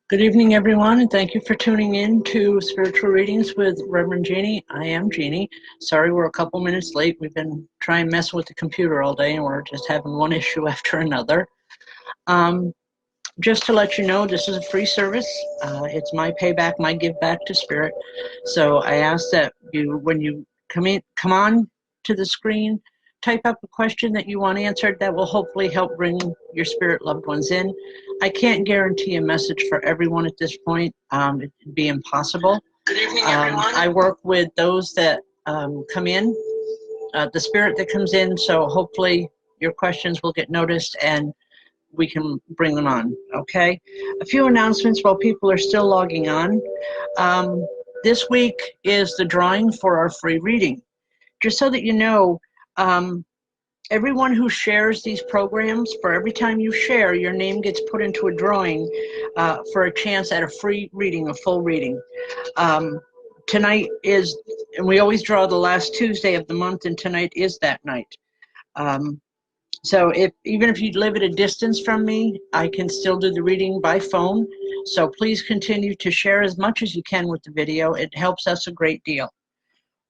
Good evening, everyone, and thank you for tuning in to Spiritual Readings with Rev Jeanne. I am Jeannie. Sorry we're a couple minutes late. We've been trying to mess with the computer all day, and we're just having one issue after another. Just to let you know, this is a free service. It's my payback, my give back to Spirit. So I ask that you, when you come on to the screen, type up a question that you want answered that will hopefully help bring your spirit loved ones in. I can't guarantee a message for everyone at this point. It'd be impossible. Good evening, everyone. I work with those that come in, the spirit that comes in, so hopefully your questions will get noticed and we can bring them on, okay? A few announcements while people are still logging on. This week is the drawing for our free reading. Just so that you know, everyone who shares these programs, for every time you share, your name gets put into a drawing for a chance at a free reading, a full reading. Tonight is, and we always draw the last Tuesday of the month, and tonight is that night. So even if you live at a distance from me, I can still do the reading by phone. So please continue to share as much as you can with the video. It helps us a great deal.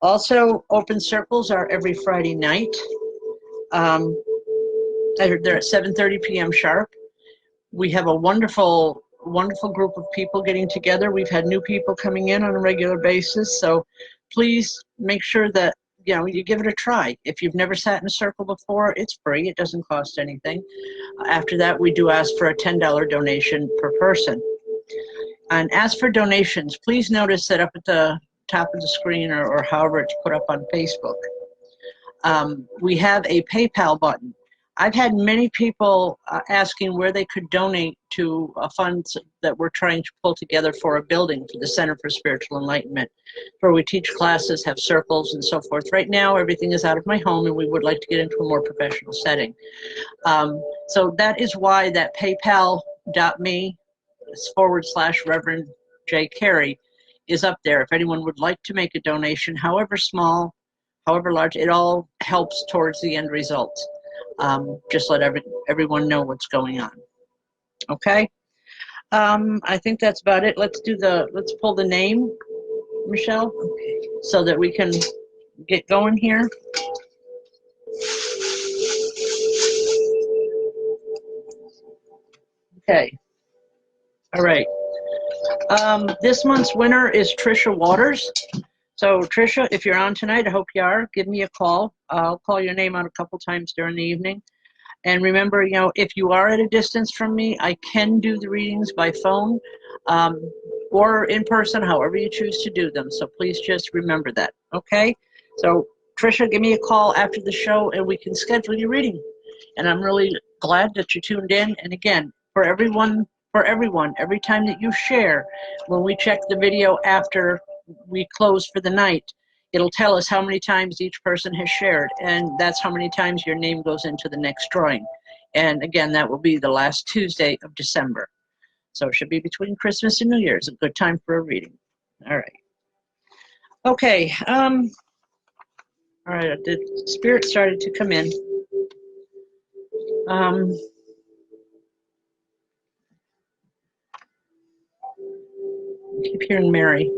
Also, open circles are every Friday night. They're at 7:30 p.m. sharp. We have a wonderful, wonderful group of people getting together. We've had new people coming in on a regular basis. So please make sure that you give it a try. If you've never sat in a circle before, it's free. It doesn't cost anything. After that, we do ask for a $10 donation per person. And as for donations, please notice that up at the top of the screen or however it's put up on Facebook, we have a PayPal button. I've had many people asking where they could donate to a fund that we're trying to pull together for a building for the Center for Spiritual Enlightenment, where we teach classes, have circles, and so forth. Right now, everything is out of my home, and we would like to get into a more professional setting. So that is why that paypal.me/Reverend J. Carey is up there. If anyone would like to make a donation, however small, however large, it all helps towards the end result. Just let everyone know what's going on. Okay. I think that's about it. Let's pull the name, Michelle, okay, so that we can get going here. Okay. All right. This month's winner is Trisha Waters. So Trisha, if you're on tonight, I hope you are, give me a call. I'll call your name out a couple times during the evening. And remember, if you are at a distance from me, I can do the readings by phone or in person, however you choose to do them. So please just remember that, okay? So Trisha, give me a call after the show and we can schedule your reading. And I'm really glad that you tuned in. And again, for everyone, every time that you share, when we check the video after we close for the night, it'll tell us how many times each person has shared, and that's how many times your name goes into the next drawing. And again, that will be the last Tuesday of December. So it should be between Christmas and New Year's, a good time for a reading. All right. Okay. All right, the spirit started to come in. Keep hearing Mary.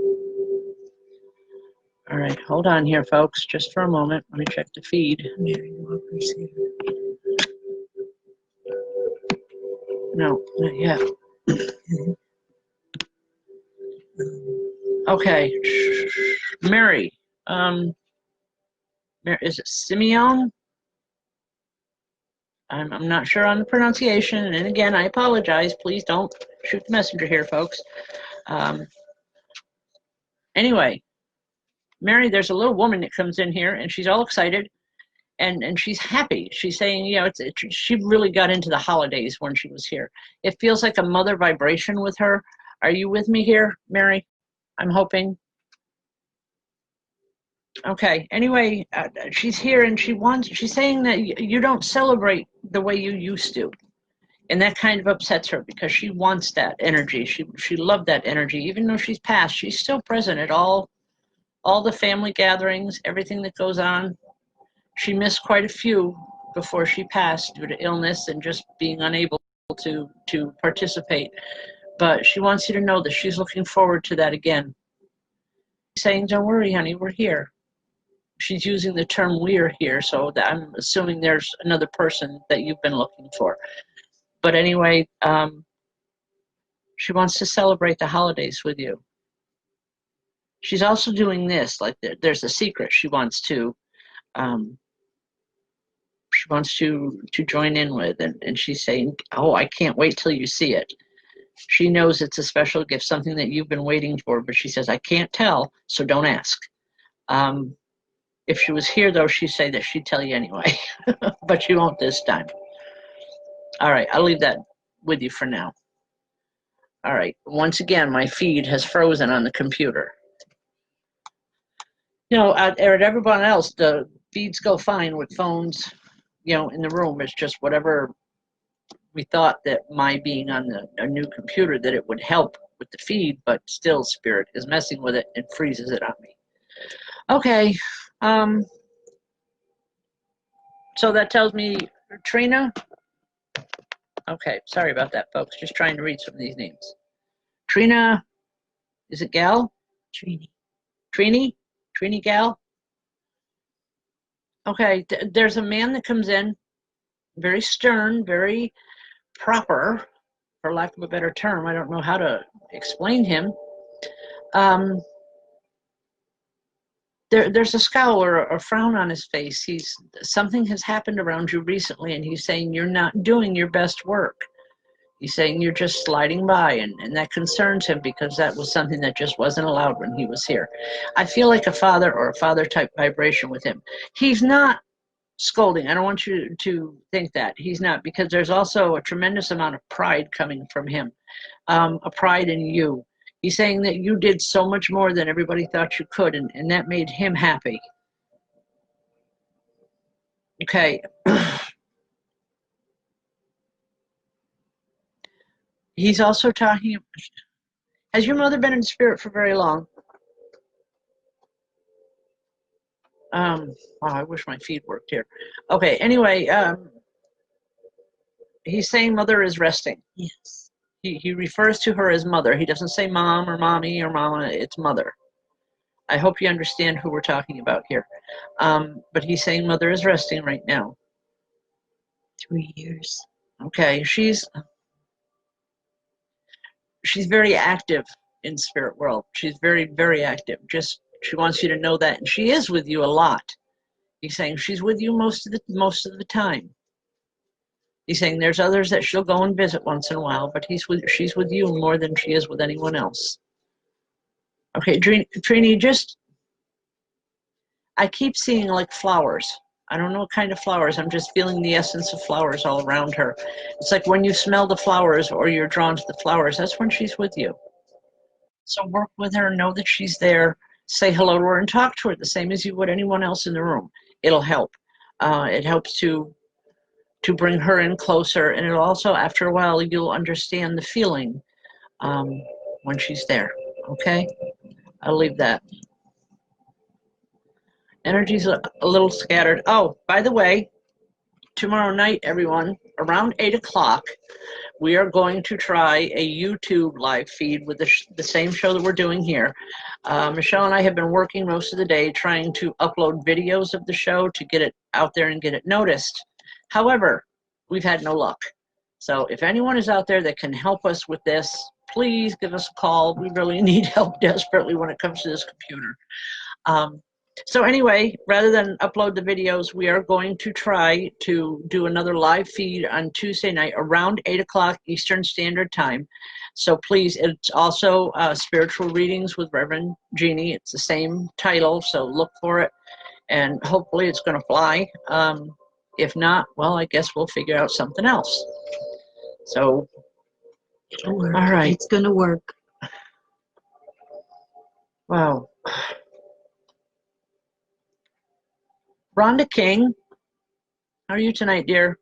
All right, hold on here, folks, just for a moment. Let me check the feed. No, not yet. Okay, Mary. Is it Simeon? I'm not sure on the pronunciation, and again, I apologize. Please don't shoot the messenger here, folks. Anyway, Mary, there's a little woman that comes in here, and she's all excited, and she's happy. She's saying, she really got into the holidays when she was here. It feels like a mother vibration with her. Are you with me here, Mary? I'm hoping. Okay, anyway, she's here, and she's saying that you don't celebrate the way you used to. And that kind of upsets her because she wants that energy. She loved that energy. Even though she's passed, she's still present at all the family gatherings, everything that goes on. She missed quite a few before she passed due to illness and just being unable to participate. But she wants you to know that she's looking forward to that again. She's saying, don't worry, honey, we're here. She's using the term we're here, so that I'm assuming there's another person that you've been looking for. But anyway, she wants to celebrate the holidays with you. She's also doing this, like there's a secret she wants to join in with, and she's saying, oh, I can't wait till you see it. She knows it's a special gift, something that you've been waiting for, but she says, I can't tell, so don't ask. If she was here, though, she'd say that she'd tell you anyway, but she won't this time. All right, I'll leave that with you for now. All right, once again, my feed has frozen on the computer. You know, at everyone else, the feeds go fine with phones, you know, in the room. It's just whatever we thought that my being on a new computer, that it would help with the feed, but still Spirit is messing with it and freezes it on me. Okay, so that tells me Trina. Okay, sorry about that, folks. Just trying to read some of these names. Trina, is it Gal? Trini. Trini? Trini Gal? Okay, there's a man that comes in, very stern, very proper, for lack of a better term. I don't know how to explain him. There's a scowl or a frown on his face. Something has happened around you recently, and he's saying you're not doing your best work. He's saying you're just sliding by, and that concerns him because that was something that just wasn't allowed when he was here. I feel like a father or a father-type vibration with him. He's not scolding. I don't want you to think that. He's not, because there's also a tremendous amount of pride coming from him, a pride in you. He's saying that you did so much more than everybody thought you could, and that made him happy. Okay. He's also talking. Has your mother been in spirit for very long? Wow, I wish my feed worked here. Okay, anyway, he's saying mother is resting. Yes. He refers to her as mother. He doesn't say mom or mommy or mama. It's mother. I hope you understand who we're talking about here. But he's saying mother is resting right now. 3 years. Okay, she's very active in spirit world. She's very, very active. Just she wants you to know that, and she is with you a lot. He's saying she's with you most of the time. He's saying there's others that she'll go and visit once in a while, but she's with you more than she is with anyone else. Okay, Trini, I keep seeing like flowers. I don't know what kind of flowers. I'm just feeling the essence of flowers all around her. It's like when you smell the flowers or you're drawn to the flowers, that's when she's with you. So work with her, know that she's there, say hello to her and talk to her the same as you would anyone else in the room. It'll help. It helps to bring her in closer, and it'll also, after a while, you'll understand the feeling when she's there. Okay? I'll leave that. Energy's a little scattered. Oh, by the way, tomorrow night, everyone, around 8 o'clock, we are going to try a YouTube live feed with the same show that we're doing here. Michelle and I have been working most of the day trying to upload videos of the show to get it out there and get it noticed. However, we've had no luck. So if anyone is out there that can help us with this, please give us a call. We really need help desperately when it comes to this computer. So anyway, rather than upload the videos, we are going to try to do another live feed on Tuesday night around 8 o'clock Eastern Standard Time. So please, it's also Spiritual Readings with Rev Jeanne. It's the same title, so look for it, and hopefully it's going to fly. If not, well, I guess we'll figure out something else. So, all right. It's going to work. Wow. Rhonda King, how are you tonight, dear?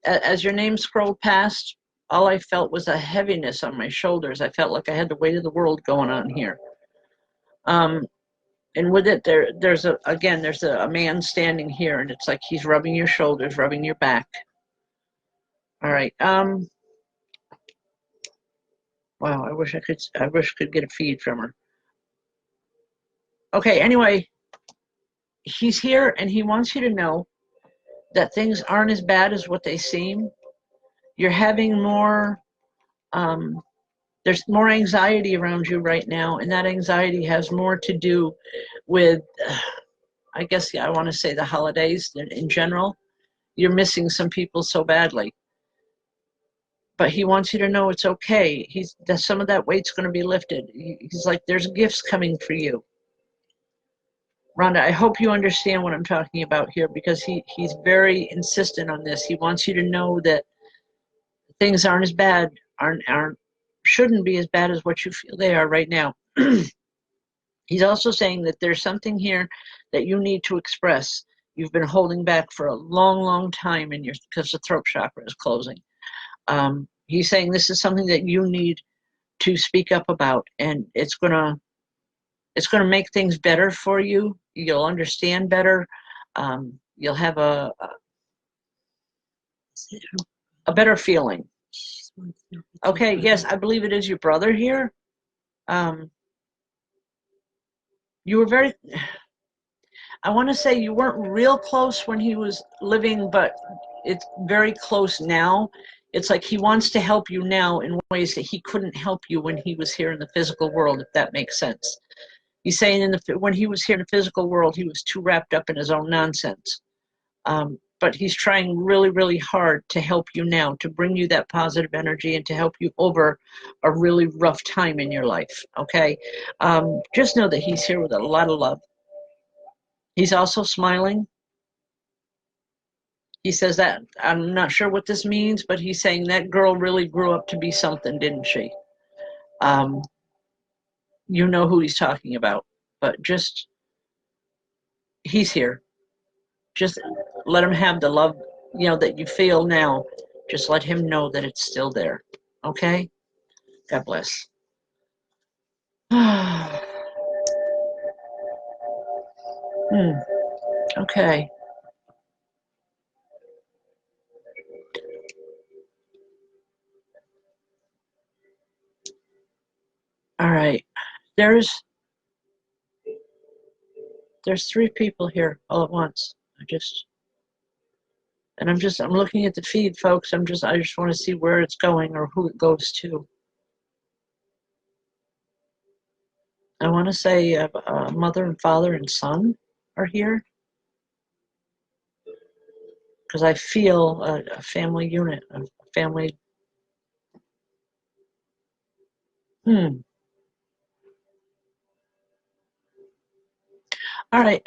As your name scrolled past, all I felt was a heaviness on my shoulders. I felt like I had the weight of the world going on here. And with it, there's a man standing here, and it's like he's rubbing your shoulders, rubbing your back. All right. Wow, I wish I could get a feed from her. Okay, anyway, he's here and he wants you to know that things aren't as bad as what they seem. You're having more, there's more anxiety around you right now, and that anxiety has more to do with, I guess, I want to say the holidays in general. You're missing some people so badly. But he wants you to know it's okay. Some of that weight's going to be lifted. He's like, there's gifts coming for you. Rhonda, I hope you understand what I'm talking about here, because he's very insistent on this. He wants you to know that things aren't as bad, shouldn't be as bad as what you feel they are right now. He's also saying that there's something here that you need to express. You've been holding back for a long, long time because the throat chakra is closing. He's saying this is something that you need to speak up about, and it's gonna make things better for you. You'll understand better. You'll have a better feeling. Okay, yes, I believe it is your brother here. You were very, I want to say you weren't real close when he was living, but it's very close now. It's like he wants to help you now in ways that he couldn't help you when he was here in the physical world, if that makes sense. He's saying when he was here in the physical world, he was too wrapped up in his own nonsense. But he's trying really, really hard to help you now, to bring you that positive energy and to help you over a really rough time in your life, okay? Just know that he's here with a lot of love. He's also smiling. He says that, I'm not sure what this means, but he's saying that girl really grew up to be something, didn't she? You know who he's talking about, but just, he's here. Just let him have the love, that you feel now. Just let him know that it's still there. Okay? God bless. Okay. All right. There's 3 people here all at once. I'm looking at the feed, folks. I just want to see where it's going or who it goes to. I want to say mother and father and son are here, because I feel a family unit, a family. All right.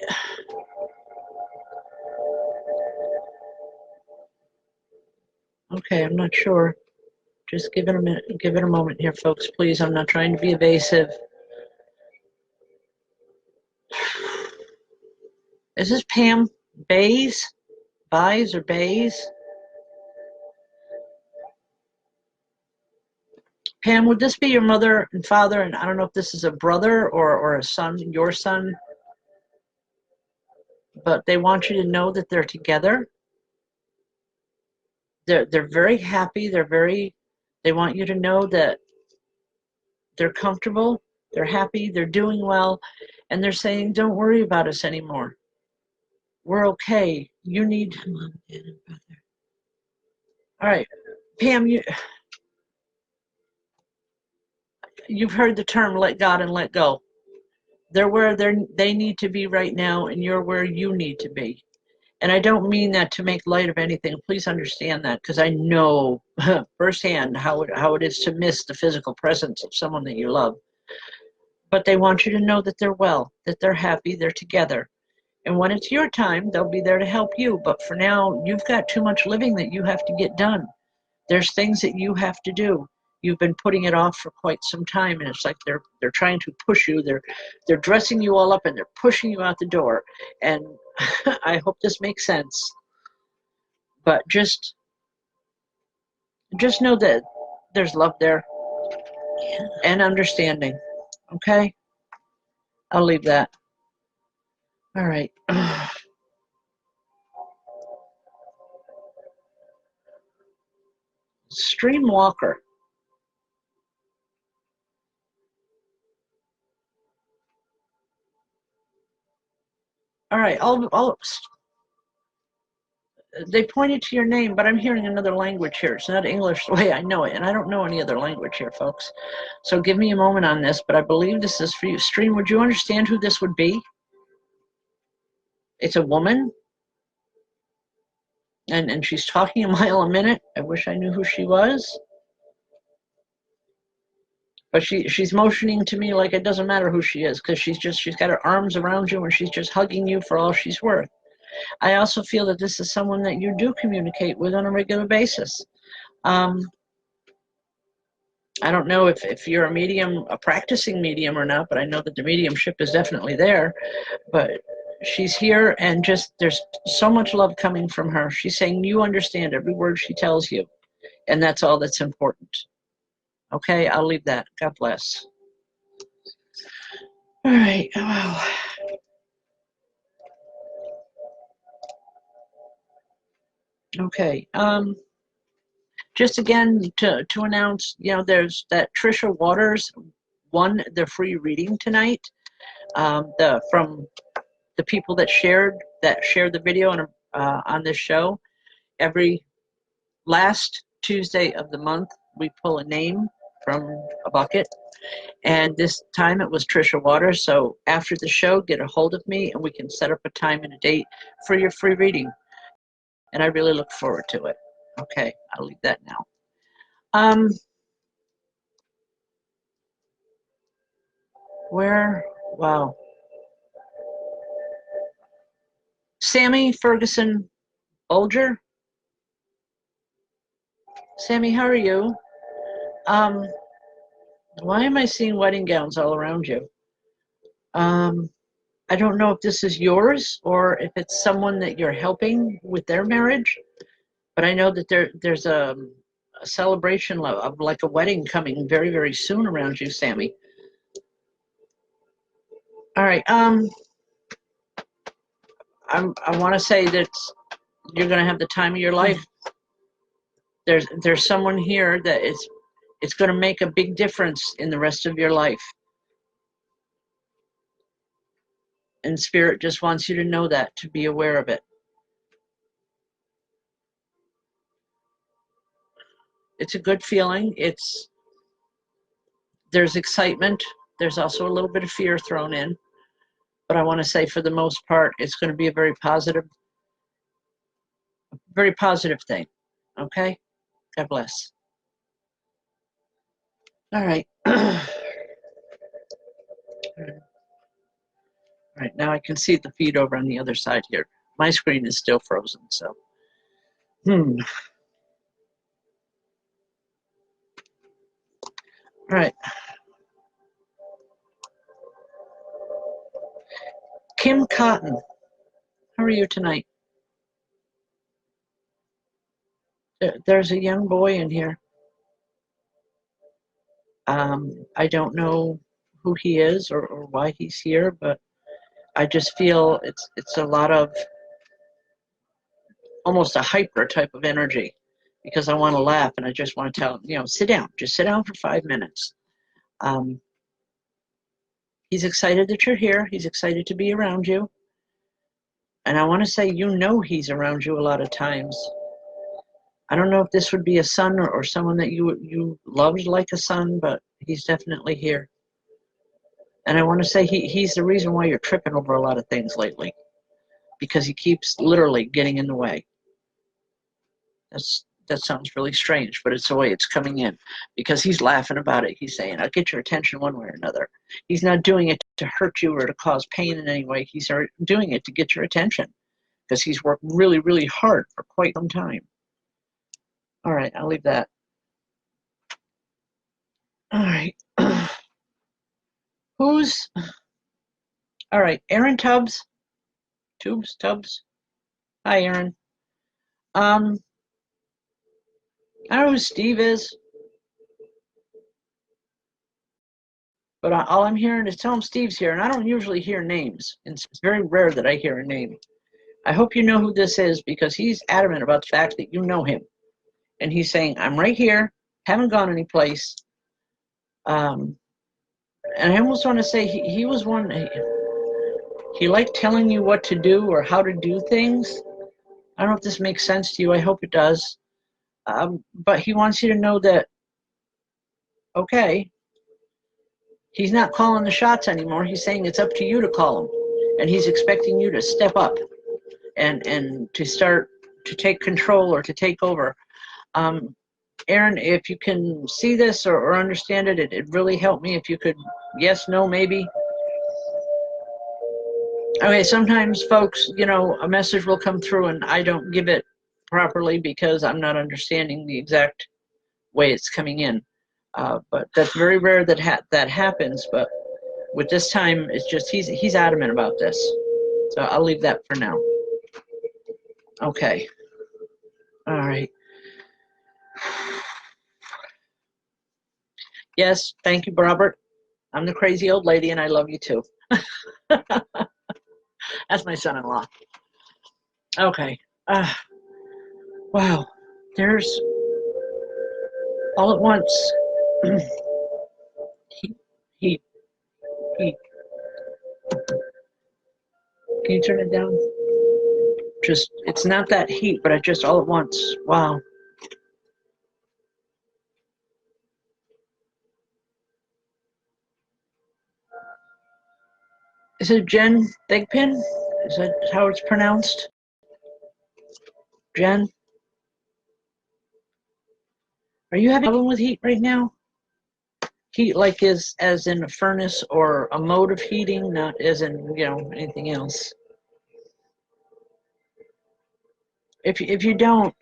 Okay, I'm not sure. Just give it a minute. Give it a moment here, folks, please. I'm not trying to be evasive. Is this Pam Bays? Buys or Bays? Pam, would this be your mother and father? And I don't know if this is a brother or a son, your son, but they want you to know that they're together. They're very happy. They want you to know that they're comfortable, they're happy, they're doing well, and they're saying, don't worry about us anymore. We're okay. You need mom, dad, and brother. All right, Pam, you've heard the term let God and let go. They're where they need to be right now, and you're where you need to be. And I don't mean that to make light of anything. Please understand that, because I know firsthand how it is to miss the physical presence of someone that you love. But they want you to know that they're well, that they're happy, they're together. And when it's your time, they'll be there to help you. But for now, you've got too much living that you have to get done. There's things that you have to do. You've been putting it off for quite some time, and it's like they're trying to push you. They're dressing you all up, and they're pushing you out the door. And I hope this makes sense. But just know that there's love there and understanding. Okay? I'll leave that. All right. Stream Walker. All right, they pointed to your name, but I'm hearing another language here. It's not English the way I know it, and I don't know any other language here, folks. So give me a moment on this, but I believe this is for you. Stream, would you understand who this would be? It's a woman, and she's talking a mile a minute. I wish I knew who she was. But she's motioning to me like it doesn't matter who she is, because she's got her arms around you and she's just hugging you for all she's worth. I also feel that this is someone that you do communicate with on a regular basis. I don't know if you're a medium, a practicing medium or not, but I know that the mediumship is definitely there. But she's here, and just there's so much love coming from her. She's saying you understand every word she tells you, and that's all that's important. Okay, I'll leave that. God bless. All right. Wow. Okay. Just again to announce, there's that Trisha Waters won the free reading tonight. From the people that shared the video on this show. Every last Tuesday of the month, we pull a name from a bucket. And this time it was Trisha Waters. So after the show, get a hold of me and we can set up a time and a date for your free reading. And I really look forward to it. Okay, I'll leave that now. Wow. Sammy Ferguson Bolger. Sammy, how are you? Why am I seeing wedding gowns all around you? I don't know if this is yours or if it's someone that you're helping with their marriage, but I know that there's a celebration of like a wedding coming very, very soon around you, Sammy. All right. I want to say that you're going to have the time of your life. There's someone here that it's going to make a big difference in the rest of your life. And Spirit just wants you to know that, to be aware of it. It's a good feeling. There's excitement. There's also a little bit of fear thrown in. But I want to say, for the most part, it's going to be a very positive thing. Okay? God bless. All right. All right, now I can see the feed over on the other side here. My screen is still frozen, so. All right. Kim Cotton, how are you tonight? There's a young boy in here. I don't know who he is or why he's here, but I just feel it's a lot of almost a hyper type of energy, because I want to laugh and I just want to tell him, sit down. Just sit down for 5 minutes. He's excited that you're here. He's excited to be around you. And I want to say, he's around you a lot of times. I don't know if this would be a son or someone that you loved like a son, but he's definitely here. And I want to say he's the reason why you're tripping over a lot of things lately, because he keeps literally getting in the way. That sounds really strange, but it's the way it's coming in, because he's laughing about it. He's saying, I'll get your attention one way or another. He's not doing it to hurt you or to cause pain in any way. He's doing it to get your attention, because he's worked really, really hard for quite some time. All right, I'll leave that. All right. All right, Aaron Tubbs. Tubbs. Hi, Aaron. I don't know who Steve is, but all I'm hearing is tell him Steve's here, and I don't usually hear names. It's very rare that I hear a name. I hope you know who this is, because he's adamant about the fact that you know him. And he's saying, I'm right here, haven't gone anyplace. And I almost want to say he was one. He liked telling you what to do or how to do things. I don't know if this makes sense to you. I hope it does. But he wants you to know that, okay, he's not calling the shots anymore. He's saying it's up to you to call them. And he's expecting you to step up and to start to take control or to take over. Aaron, if you can see this or understand it, it'd really help me if you could, yes, no, maybe. Okay, sometimes folks, you know, a message will come through and I don't give it properly because I'm not understanding the exact way it's coming in. But that's very rare that that happens. But with this time, it's just he's adamant about this. So I'll leave that for now. Okay. All right. Yes, thank you, Robert. I'm the crazy old lady, and I love you too. That's my son-in-law. Okay. Wow. There's all at once. heat, heat, heat. Can you turn it down? Just, it's not that heat, but it just all at once. Wow. Is it Jen Thigpen? Is that how it's pronounced? Jen? Are you having a problem with heat right now? Heat like is as in a furnace or a mode of heating, not as in, you know, anything else. If you don't,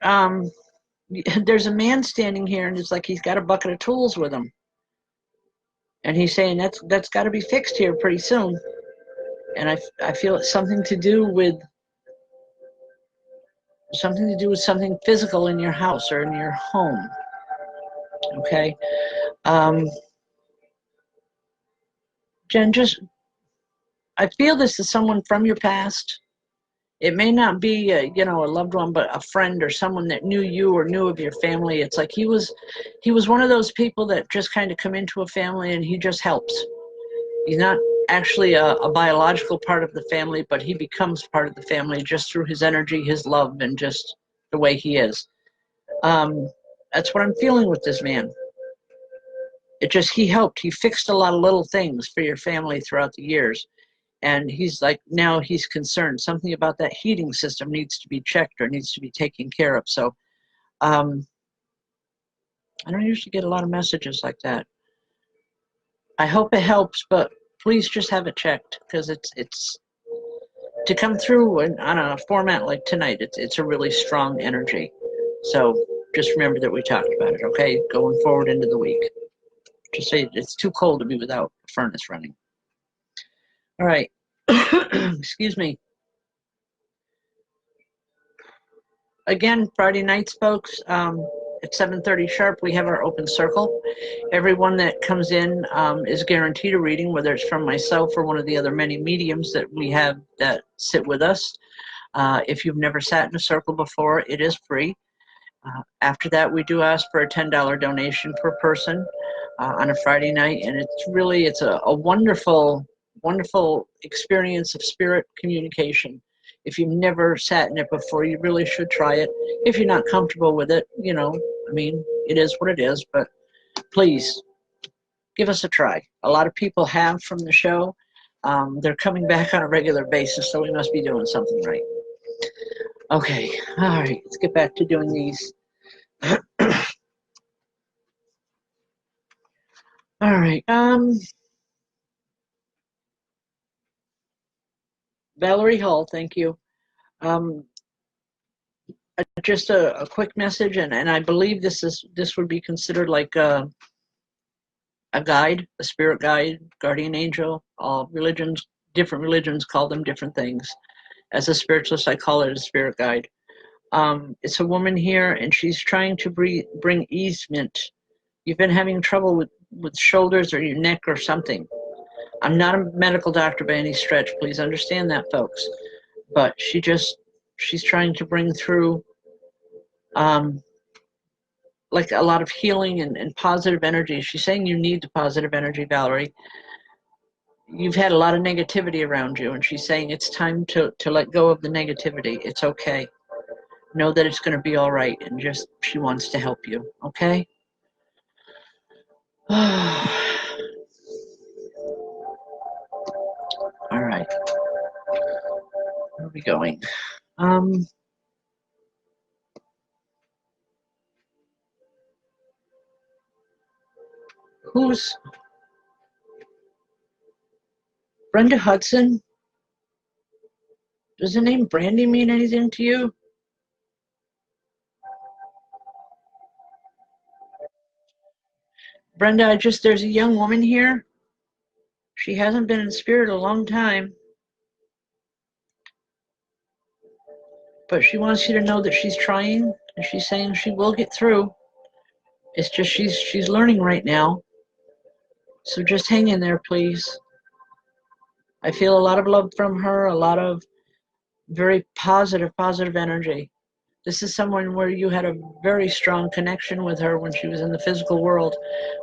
there's a man standing here and it's like he's got a bucket of tools with him. And he's saying that's got to be fixed here pretty soon. And I feel it's something to do with something physical in your house or in your home. Okay. Jen, just, I feel this is someone from your past. It may not be you know, a loved one, but a friend or someone that knew you or knew of your family. It's like he was one of those people that just kind of come into a family and he just helps. He's not actually a biological part of the family, but he becomes part of the family just through his energy, his love, and just the way he is. That's what I'm feeling with this man. It just, he helped. He fixed a lot of little things for your family throughout the years. And he's like, now he's concerned. Something about that heating system needs to be checked or needs to be taken care of. So I don't usually get a lot of messages like that. I hope it helps, but please just have it checked because it's to come through on a format like tonight. It's a really strong energy. So just remember that we talked about it, okay? Going forward into the week. Just say it's too cold to be without the furnace running. All right. Excuse me. Again, Friday nights, folks, at 7:30 sharp, we have our open circle. Everyone that comes in is guaranteed a reading, whether it's from myself or one of the other many mediums that we have that sit with us. If you've never sat in a circle before, it is free. After that, we do ask for a $10 donation per person on a Friday night, and it's a wonderful, wonderful experience of spirit communication. If you've never sat in it before, you really should try it. If you're not comfortable with it, you know, I mean, it is what it is, but please give us a try. A lot of people have from the show. They're coming back on a regular basis, so we must be doing something right. Okay, all right, let's get back to doing these. All right, Valerie Hall, thank you. Just a quick message, and I believe this would be considered like a guide, a spirit guide, guardian angel. All religions, different religions call them different things. As a spiritualist, I call it a spirit guide. It's a woman here, and she's trying to bring easement. You've been having trouble with shoulders or your neck or something. I'm not a medical doctor by any stretch. Please understand that, folks. But she's trying to bring through like a lot of healing and positive energy. She's saying you need the positive energy, Valerie. you've had a lot of negativity around you, and she's saying it's time to let go of the negativity. It's okay. Know that it's going to be all right, and just she wants to help you. Okay. All right. Where are we going? Who's Brenda Hudson? Does the name Brandy mean anything to you? Brenda, there's a young woman here. She hasn't been in spirit a long time, but she wants you to know that she's trying, and she's saying she will get through. It's just she's learning right now. So just hang in there, please. I feel a lot of love from her, a lot of very positive energy. This is someone where you had a very strong connection with her when she was in the physical world.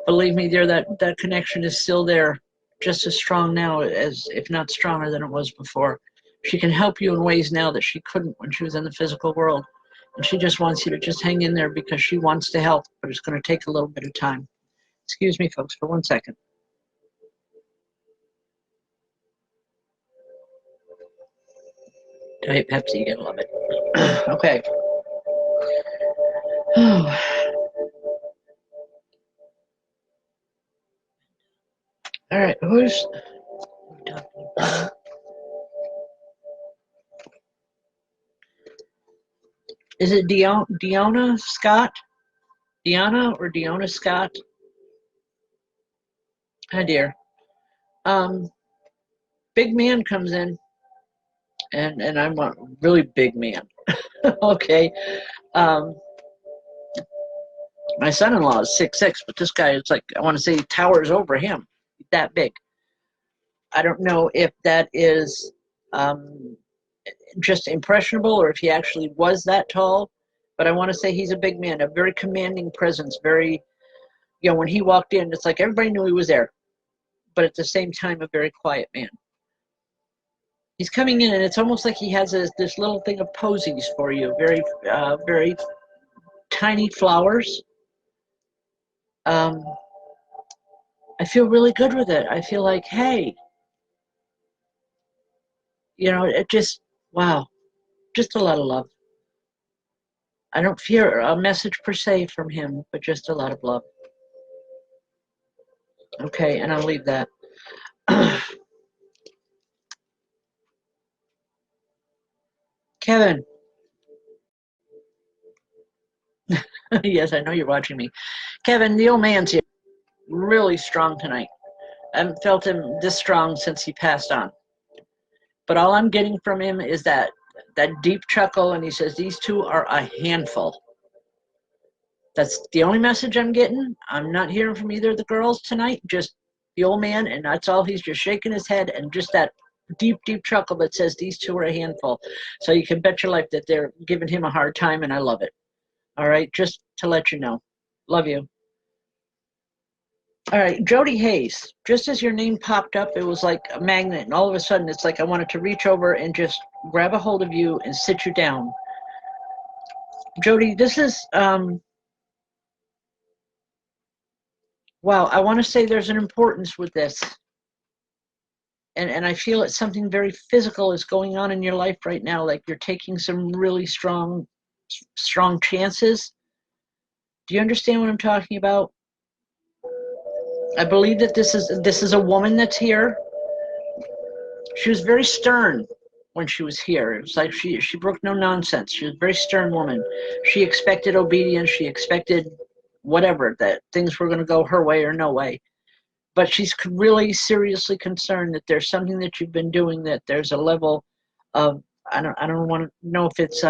Believe me, dear, that connection is still there, just as strong now as, if not stronger than it was before. She can help you in ways now that she couldn't when she was in the physical world. And she just wants you to just hang in there because she wants to help, but it's going to take a little bit of time. Excuse me, folks, for 1 second. Diet Pepsi, you're going to love it. Okay. All right, who's talking about? Is it Deanna Scott? Deanna or Deanna Scott? Hi, dear. Big man comes in, and I'm a really big man. Okay. Um, my son-in-law is 6'6", but this guy is like, I want to say he towers over him. That big. I don't know if that is just impressionable or if he actually was that tall, but I want to say he's a big man, a very commanding presence, very, when he walked in, it's like everybody knew he was there, but at the same time, a very quiet man. He's coming in, and it's almost like he has this little thing of posies for you, very tiny flowers. I feel really good with it. I feel like, hey, it just, wow, just a lot of love. I don't fear a message per se from him, but just a lot of love. Okay, and I'll leave that. Kevin. Yes, I know you're watching me. Kevin, the old man's here. Really strong tonight. I haven't felt him this strong since he passed on. But all I'm getting from him is that deep chuckle, and he says, these two are a handful. That's the only message I'm getting. I'm not hearing from either of the girls tonight, just the old man, and that's all. He's just shaking his head, and just that deep chuckle that says these two are a handful. So you can bet your life that they're giving him a hard time, and I love it. All right, just to let you know. Love you. All right, Jody Hayes. Just as your name popped up, it was like a magnet, and all of a sudden it's like I wanted to reach over and just grab a hold of you and sit you down. Jody, this is, wow, I want to say there's an importance with this. And I feel it's something very physical is going on in your life right now, like you're taking some really strong chances. Do you understand what I'm talking about? I believe that this is a woman that's here. She was very stern when she was here. It was like she broke no nonsense. She was a very stern woman. She expected obedience. She expected whatever, that things were going to go her way or no way. But she's really seriously concerned that there's something that you've been doing, that there's a level of, I don't want to know if it's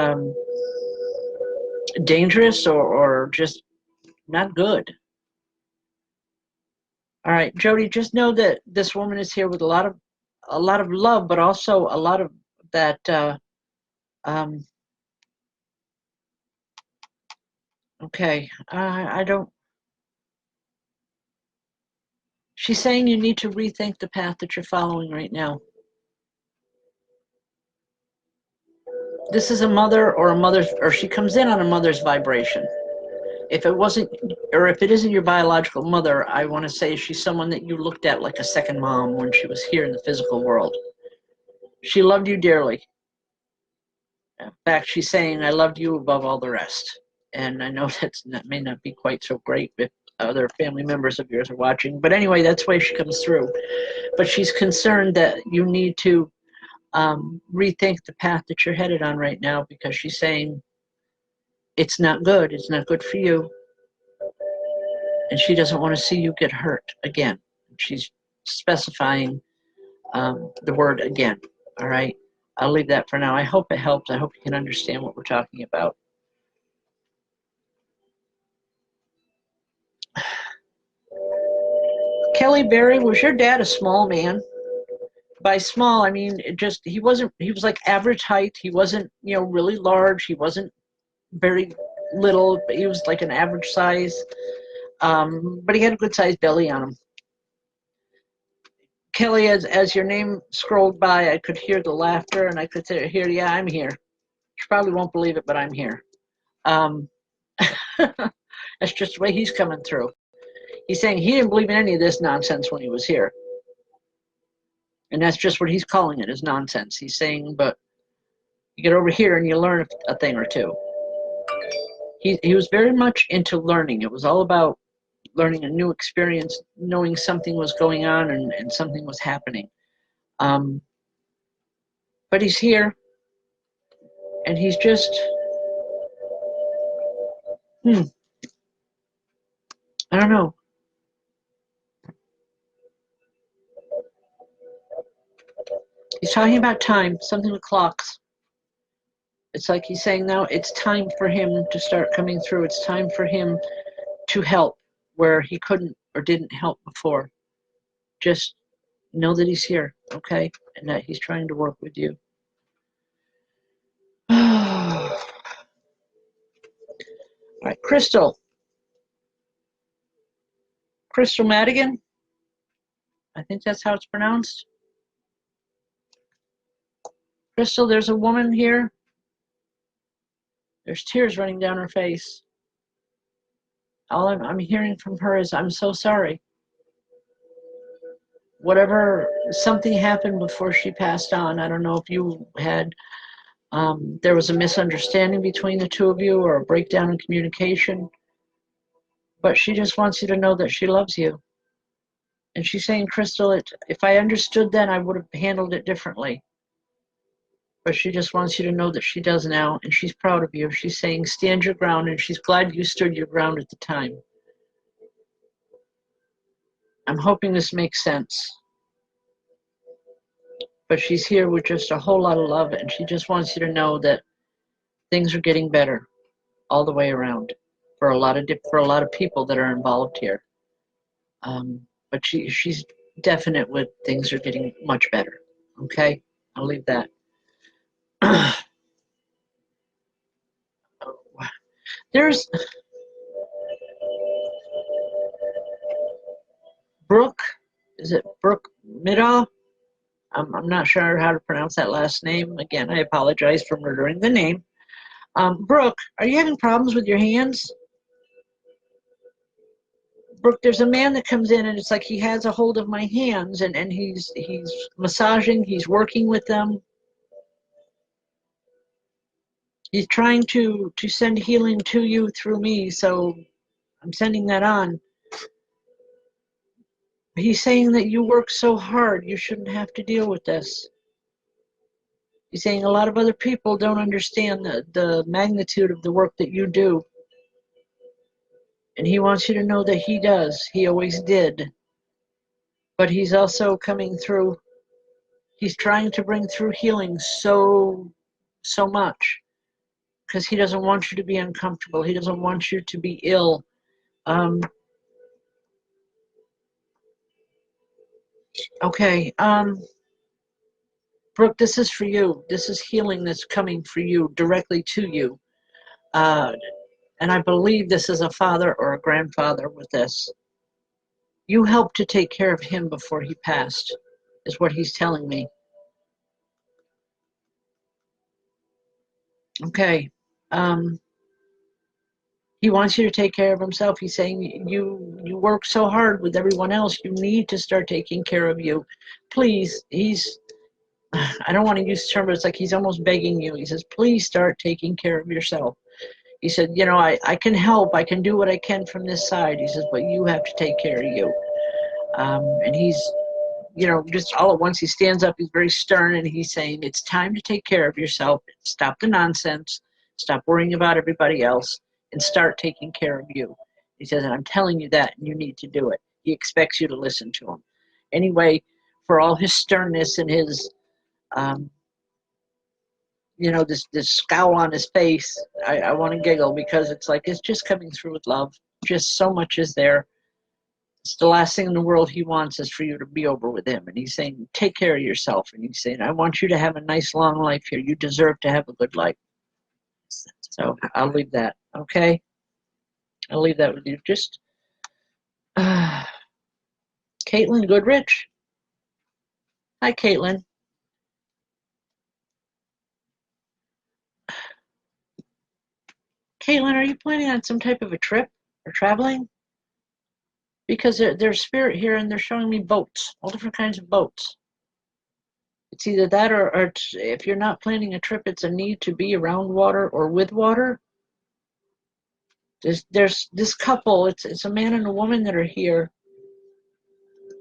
dangerous or just not good. All right, Jody, just know that this woman is here with a lot of love, but also a lot of that. Okay, I don't. She's saying you need to rethink the path that you're following right now. This is a mother or a mother's, or she comes in on a mother's vibration. If it wasn't, or if it isn't your biological mother, I want to say she's someone that you looked at like a second mom when she was here in the physical world. She loved you dearly. In fact, she's saying, I loved you above all the rest. And I know that may not be quite so great if other family members of yours are watching. But anyway, that's why she comes through. But she's concerned that you need to rethink the path that you're headed on right now, because she's saying it's not good. It's not good for you. And she doesn't want to see you get hurt again. She's specifying the word again. All right. I'll leave that for now. I hope it helps. I hope you can understand what we're talking about. Kelly Berry, was your dad a small man? By small, I mean, he was like average height. He wasn't, really large. He wasn't very little, but he was like an average size. But he had a good sized belly on him. Kelly, as your name scrolled by, I could hear the laughter, and I could hear, yeah, I'm here. You probably won't believe it, but I'm here. That's just the way he's coming through. He's saying he didn't believe in any of this nonsense when he was here. And that's just what he's calling it, is nonsense. He's saying, but you get over here and you learn a thing or two. He was very much into learning. It was all about learning a new experience, knowing something was going on and something was happening. But he's here, and he's just, I don't know. He's talking about time, something with clocks. It's like he's saying now it's time for him to start coming through. It's time for him to help where he couldn't or didn't help before. Just know that he's here, okay? And that he's trying to work with you. All right, Crystal. Crystal Madigan. I think that's how it's pronounced. Crystal, there's a woman here. There's tears running down her face. All I'm hearing from her is, I'm so sorry. Whatever, something happened before she passed on. I don't know if you had, there was a misunderstanding between the two of you or a breakdown in communication. But she just wants you to know that she loves you. And she's saying, Crystal, if I understood then, I would have handled it differently. But she just wants you to know that she does now, and she's proud of you. She's saying, stand your ground, and she's glad you stood your ground at the time. I'm hoping this makes sense. But she's here with just a whole lot of love, and she just wants you to know that things are getting better all the way around for a lot of people that are involved here. But she's definite with things are getting much better. Okay, I'll leave that. There's Brooke. Is it Brooke Middle? I'm not sure how to pronounce that last name. Again, I apologize for murdering the name. Brooke, are you having problems with your hands? Brooke, there's a man that comes in and it's like he has a hold of my hands and he's massaging, he's working with them. He's trying to send healing to you through me, so I'm sending that on. He's saying that you work so hard, you shouldn't have to deal with this. He's saying a lot of other people don't understand the magnitude of the work that you do. And he wants you to know that he does. He always did. But he's also coming through. He's trying to bring through healing so much. Because he doesn't want you to be uncomfortable. He doesn't want you to be ill. Okay. Brooke, this is for you. This is healing that's coming for you, directly to you. And I believe this is a father or a grandfather with this. You helped to take care of him before he passed, is what he's telling me. Okay. He wants you to take care of himself. He's saying you work so hard with everyone else. You need to start taking care of you. Please, I don't want to use the term, but it's like he's almost begging you. He says, please start taking care of yourself. He said, you know, I can help. I can do what I can from this side. He says, but you have to take care of you. And he's, you know, just all at once he stands up. He's very stern, and he's saying, it's time to take care of yourself. Stop the nonsense. Stop worrying about everybody else, and start taking care of you. He says, and I'm telling you that, and you need to do it. He expects you to listen to him. Anyway, for all his sternness and his, you know, this scowl on his face, I want to giggle, because it's like it's just coming through with love. Just so much is there. It's the last thing in the world he wants is for you to be over with him. And he's saying, take care of yourself. And he's saying, I want you to have a nice long life here. You deserve to have a good life. So I'll leave that. Okay? I'll leave that with you. Just Caitlin Goodrich. Hi, Caitlin. Caitlin, are you planning on some type of a trip or traveling? Because there's spirit here, and they're showing me boats, all different kinds of boats. It's either that, or if you're not planning a trip, it's a need to be around water or with water. There's this couple. It's a man and a woman that are here.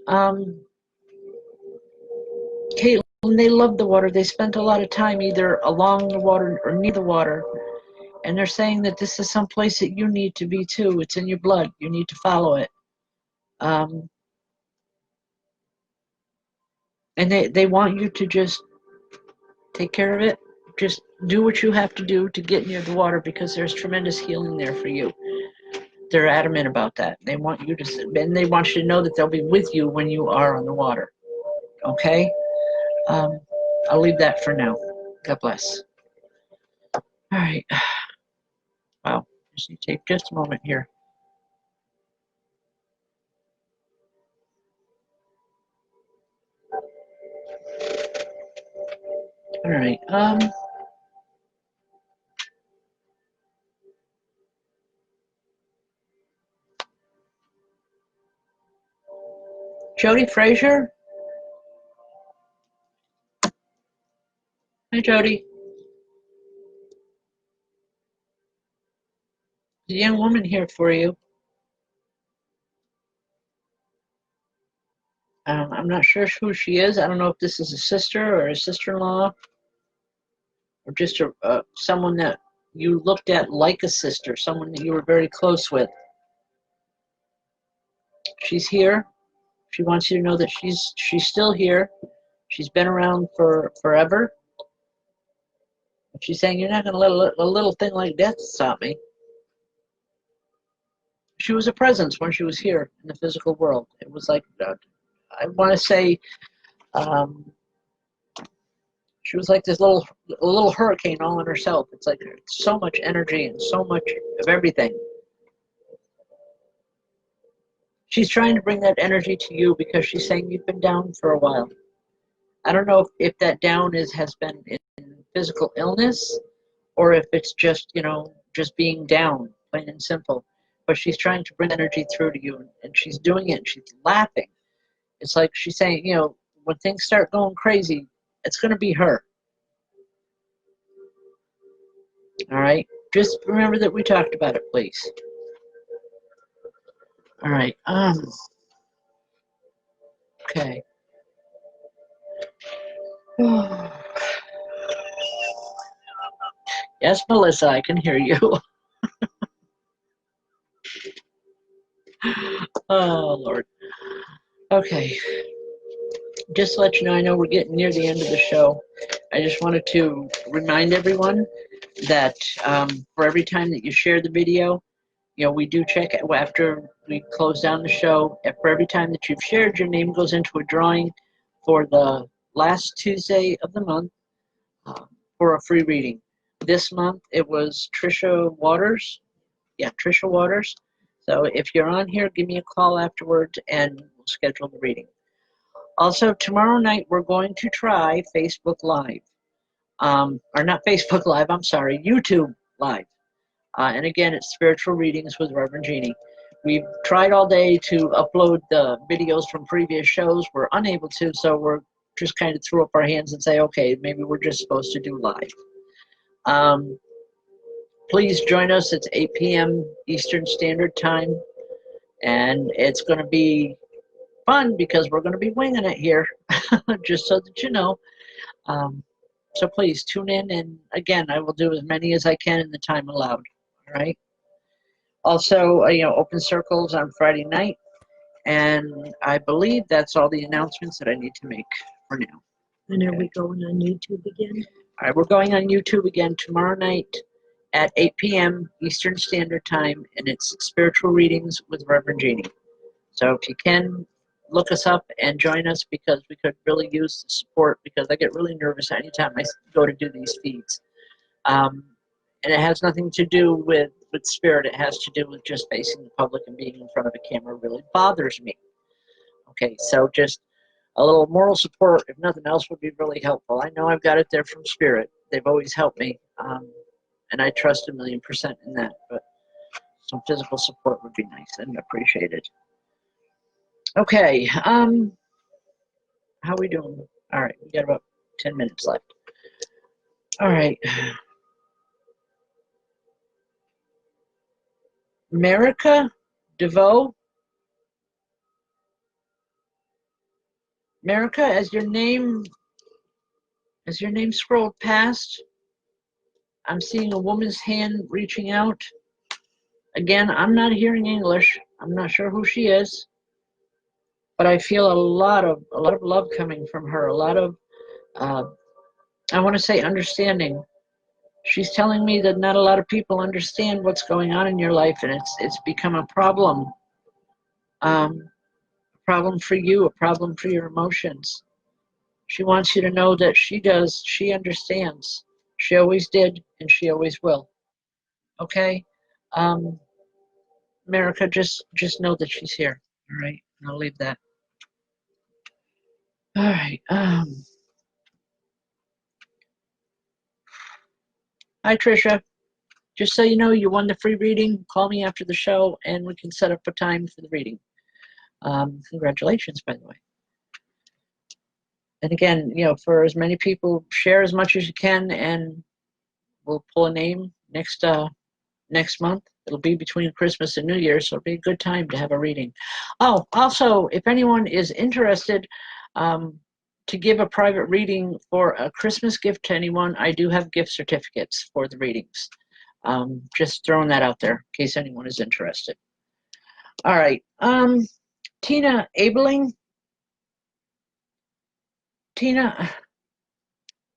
Caitlin, they love the water. They spent a lot of time either along the water or near the water, and they're saying that this is some place that you need to be too. It's in your blood. You need to follow it. And they want you to just take care of it. Just do what you have to do to get near the water, because there's tremendous healing there for you. They're adamant about that. They want you to, and they want you to know that they'll be with you when you are on the water. Okay? I'll leave that for now. God bless. All right. Wow. Just need to take just a moment here. All right. Jody Frazier. Hi, Jody. There's a young woman here for you. I'm not sure who she is. I don't know if this is a sister or a sister-in-law, or just someone that you looked at like a sister, someone that you were very close with. She's here. She wants you to know that she's still here. She's been around for forever. She's saying, you're not going to let a little thing like death stop me. She was a presence when she was here in the physical world. It was like, I want to say, she was like this little hurricane all in herself. It's like so much energy and so much of everything. She's trying to bring that energy to you, because she's saying you've been down for a while. I don't know if that down has been in physical illness, or if it's just, you know, just being down, plain and simple. But she's trying to bring energy through to you, and she's doing it, and she's laughing. It's like she's saying, you know, when things start going crazy, it's going to be her. All right? Just remember that we talked about it, please. All right. Okay. Yes, Melissa, I can hear you. Oh, Lord. Okay. Just to let you know, I know we're getting near the end of the show. I just wanted to remind everyone that for every time that you share the video, you know, we do check after we close down the show. For every time that you've shared, your name goes into a drawing for the last Tuesday of the month for a free reading. This month it was Trisha Waters. Yeah, Trisha Waters. So if you're on here, give me a call afterwards and we'll schedule the reading. Also, tomorrow night we're going to try Facebook Live. Or not Facebook Live, I'm sorry, YouTube Live. And again, it's spiritual readings with Rev Jeanne. We've tried all day to upload the videos from previous shows. We're unable to, so we're just kind of threw up our hands and say, okay, maybe we're just supposed to do live. Please join us. It's 8 p.m. Eastern Standard Time, and it's going to be fun because we're going to be winging it here, just so that you know. So please tune in, and again, I will do as many as I can in the time allowed. All right. Also, open circles on Friday night, and I believe that's all the announcements that I need to make for now. And are we going on YouTube again? All right, we're going on YouTube again tomorrow night at 8 p.m. Eastern Standard Time, and it's spiritual readings with Reverend Jeanne. So if you can, look us up and join us because we could really use the support because I get really nervous anytime I go to do these feeds. And it has nothing to do with spirit. It has to do with just facing the public and being in front of a camera really bothers me. Okay, so just a little moral support, if nothing else, would be really helpful. I know I've got it there from spirit. They've always helped me, and I trust 1,000,000% in that. But some physical support would be nice and appreciated. Okay, how are we doing? All right, we got about 10 minutes left. All right. America DeVoe. America, as your name scrolled past, I'm seeing a woman's hand reaching out. Again, I'm not hearing English. I'm not sure who she is, but I feel a lot of love coming from her. A lot of, I want to say, understanding. She's telling me that not a lot of people understand what's going on in your life, and it's become a problem. A problem for you, a problem for your emotions. She wants you to know that she does. She understands. She always did, and she always will. Okay, America, just know that she's here. All right, I'll leave that. All right. Hi, Trisha. Just so you know, you won the free reading. Call me after the show, and we can set up a time for the reading. Congratulations, by the way. And again, for as many people, share as much as you can, and we'll pull a name next month. It'll be between Christmas and New Year's, so it'll be a good time to have a reading. Oh, also, if anyone is interested to give a private reading for a Christmas gift to anyone, I do have gift certificates for the readings. Just throwing that out there in case anyone is interested. All right. Tina Abeling. Tina,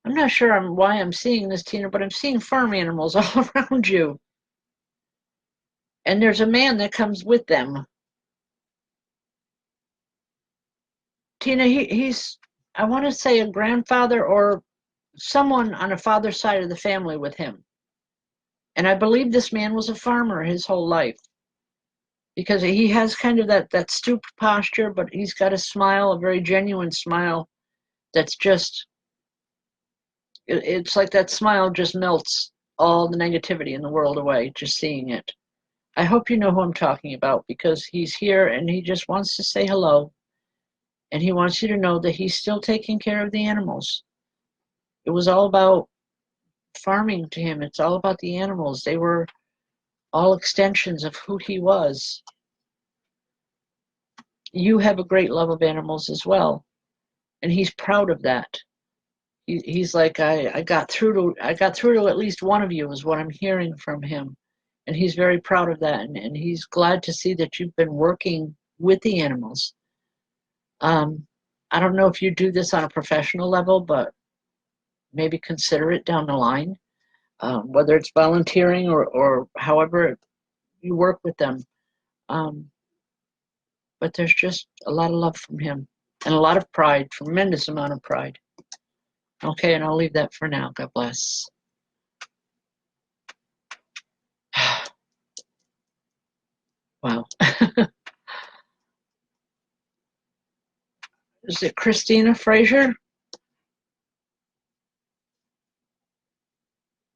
I'm not sure why I'm seeing this, Tina, but I'm seeing farm animals all around you. And there's a man that comes with them. Tina, he's, I want to say, a grandfather or someone on a father's side of the family with him. And I believe this man was a farmer his whole life because he has kind of that stooped posture, but he's got a smile, a very genuine smile that's just, it's like that smile just melts all the negativity in the world away, just seeing it. I hope you know who I'm talking about because he's here and he just wants to say hello. And he wants you to know that he's still taking care of the animals. It was all about farming to him. It's all about the animals. They were all extensions of who he was. You have a great love of animals as well. And he's proud of that. He's like, I got through to at least one of you is what I'm hearing from him. And he's very proud of that. And he's glad to see that you've been working with the animals. I don't know if you do this on a professional level, but maybe consider it down the line, whether it's volunteering or however you work with them. But there's just a lot of love from him and a lot of pride, tremendous amount of pride. Okay, and I'll leave that for now. God bless. Wow. Is it Christina Fraser?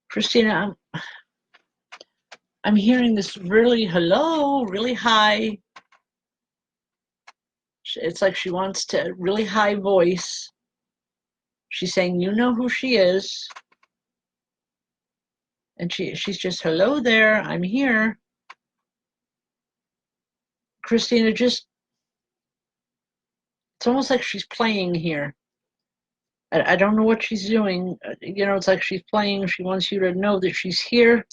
Christina, I'm hearing this really hello, really high. It's like she wants to really high voice. She's saying, you know who she is. And she's just, hello there, I'm here. Christina, just, it's almost like she's playing here. I don't know what she's doing. You know, it's like she's playing. She wants you to know that she's here,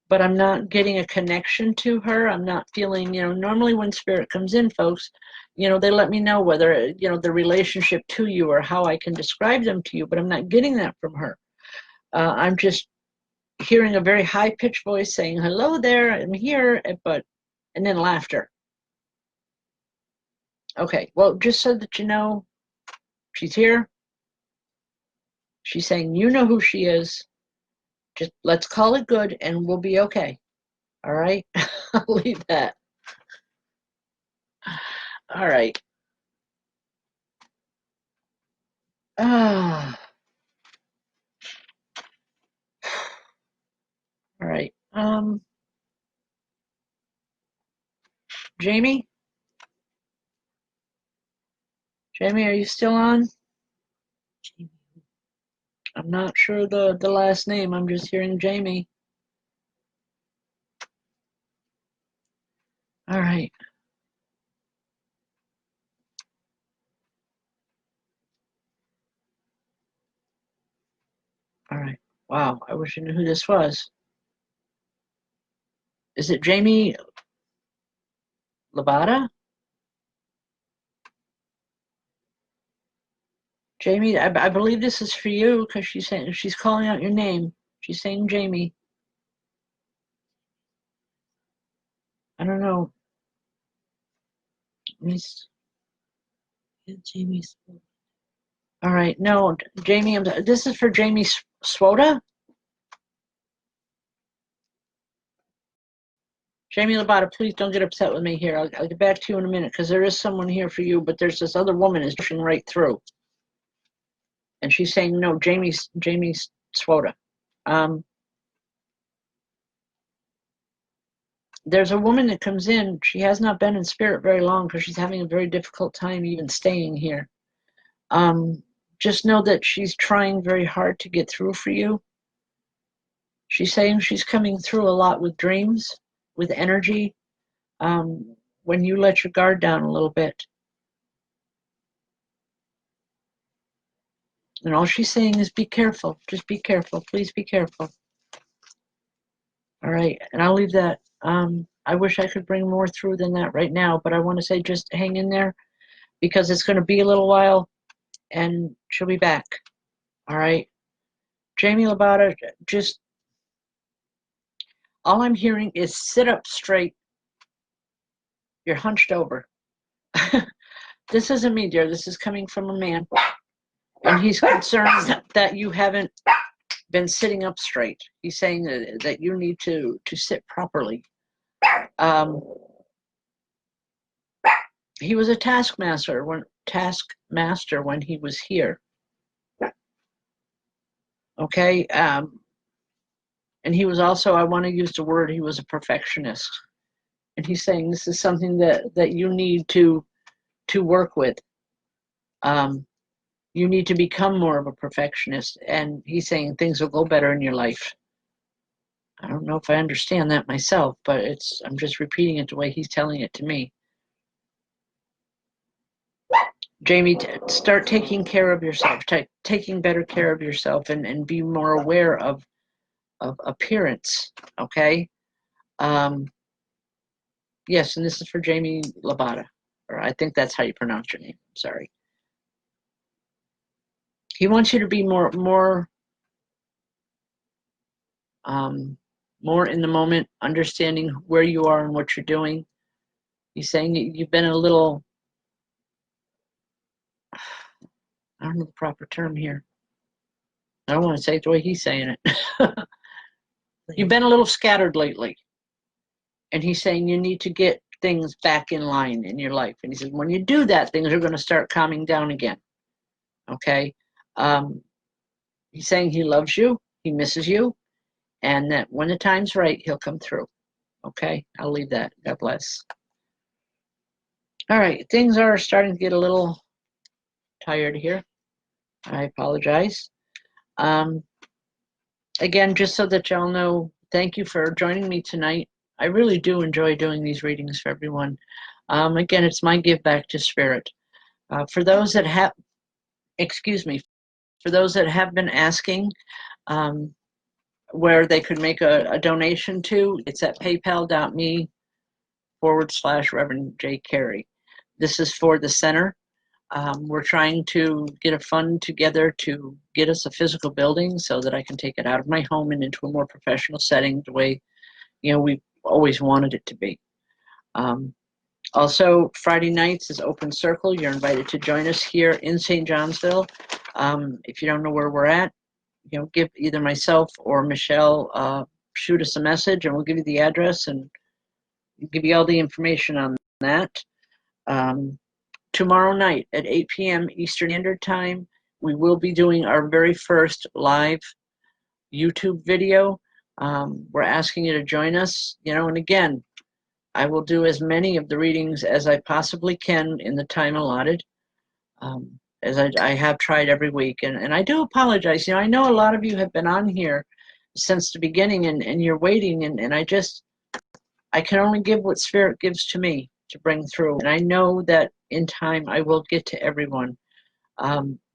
but I'm not getting a connection to her. I'm not feeling, you know, normally when spirit comes in, folks, you know, they let me know whether, you know, the relationship to you or how I can describe them to you, but I'm not getting that from her. I'm just hearing a very high-pitched voice saying, hello there, I'm here, and then laughter. Okay, well, just so that you know, she's here. She's saying, you know who she is. Just let's call it good and we'll be okay. All right? I'll leave that. All right. Ah. All right. Jamie? Jamie, are you still on? I'm not sure the last name. I'm just hearing Jamie. All right. All right. Wow. I wish I knew who this was. Is it Jamie Labata? Jamie, I believe this is for you because she's calling out your name. She's saying Jamie. I don't know. Miss Jamie. All right. No, Jamie. This is for Jamie Swoda. Jamie Labata, please don't get upset with me here. I'll get back to you in a minute because there is someone here for you, but there's this other woman is pushing right through. And she's saying, no, Jamie Swoda. There's a woman that comes in. She has not been in spirit very long because she's having a very difficult time even staying here. Just know that she's trying very hard to get through for you. She's saying she's coming through a lot with dreams, with energy, when you let your guard down a little bit. And all she's saying is be careful. Just be careful. Please be careful. All right. And I'll leave that. I wish I could bring more through than that right now, but I want to say just hang in there because it's going to be a little while and she'll be back. All right. Jamie Labata, just all I'm hearing is sit up straight. You're hunched over. This isn't me, dear. This is coming from a man. And he's concerned that you haven't been sitting up straight. He's saying that you need to sit properly. He was a taskmaster when he was here. Okay. And he was also, I want to use the word, he was a perfectionist. And he's saying this is something that you need to work with. You need to become more of a perfectionist. And he's saying things will go better in your life. I don't know if I understand that myself, but I'm just repeating it the way he's telling it to me. Jamie, start taking care of yourself, taking better care of yourself and be more aware of appearance, okay? Yes, and this is for Jamie Labata, or I think that's how you pronounce your name. I'm sorry. He wants you to be more in the moment, understanding where you are and what you're doing. He's saying you've been a little, I don't know the proper term here. I don't want to say it the way he's saying it. You've been a little scattered lately. And he's saying you need to get things back in line in your life. And he says, when you do that, things are going to start calming down again. Okay? He's saying he loves you, he misses you, and that when the time's right, he'll come through. Okay? I'll leave that. God bless. All right, things are starting to get a little tired here. I apologize. Again, just so that y'all know, thank you for joining me tonight. I really do enjoy doing these readings for everyone. Again, it's my give back to Spirit. For those that have, excuse me, for those that have been asking where they could make a donation to, it's at paypal.me/Reverend J. Carey. This is for the center. We're trying to get a fund together to get us a physical building so that I can take it out of my home and into a more professional setting the way, you know, we've always wanted it to be. Also, Friday nights is Open Circle. You're invited to join us here in St. Johnsville. If you don't know where we're at, you know, give either myself or Michelle, shoot us a message and we'll give you the address and give you all the information on that. Tomorrow night at 8 p.m. Eastern Standard Time, we will be doing our very first live YouTube video. We're asking you to join us, you know, and again, I will do as many of the readings as I possibly can in the time allotted, as I have tried every week. And I do apologize. You know, I know a lot of you have been on here since the beginning and you're waiting, and I can only give what Spirit gives to me to bring through. And I know that in time I will get to everyone.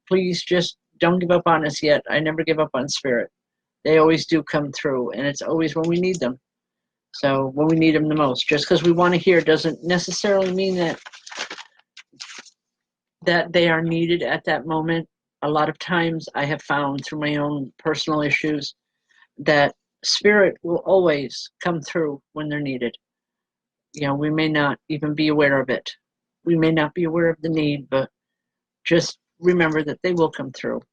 Please just don't give up on us yet. I never give up on Spirit. They always do come through, and it's always when we need them. So when we need them the most, just because we want to hear doesn't necessarily mean that they are needed at that moment. A lot of times I have found through my own personal issues that Spirit will always come through when they're needed. You know, we may not even be aware of it. We may not be aware of the need, but just remember that they will come through.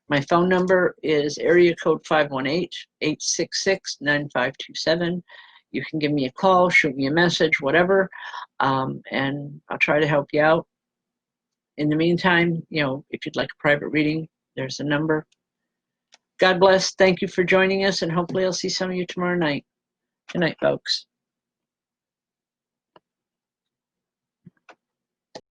My phone number is area code 518-866-9527. You can give me a call, shoot me a message, whatever, and I'll try to help you out. In the meantime, you know, if you'd like a private reading, there's a number. God bless. Thank you for joining us, and hopefully I'll see some of you tomorrow night. Good night, folks.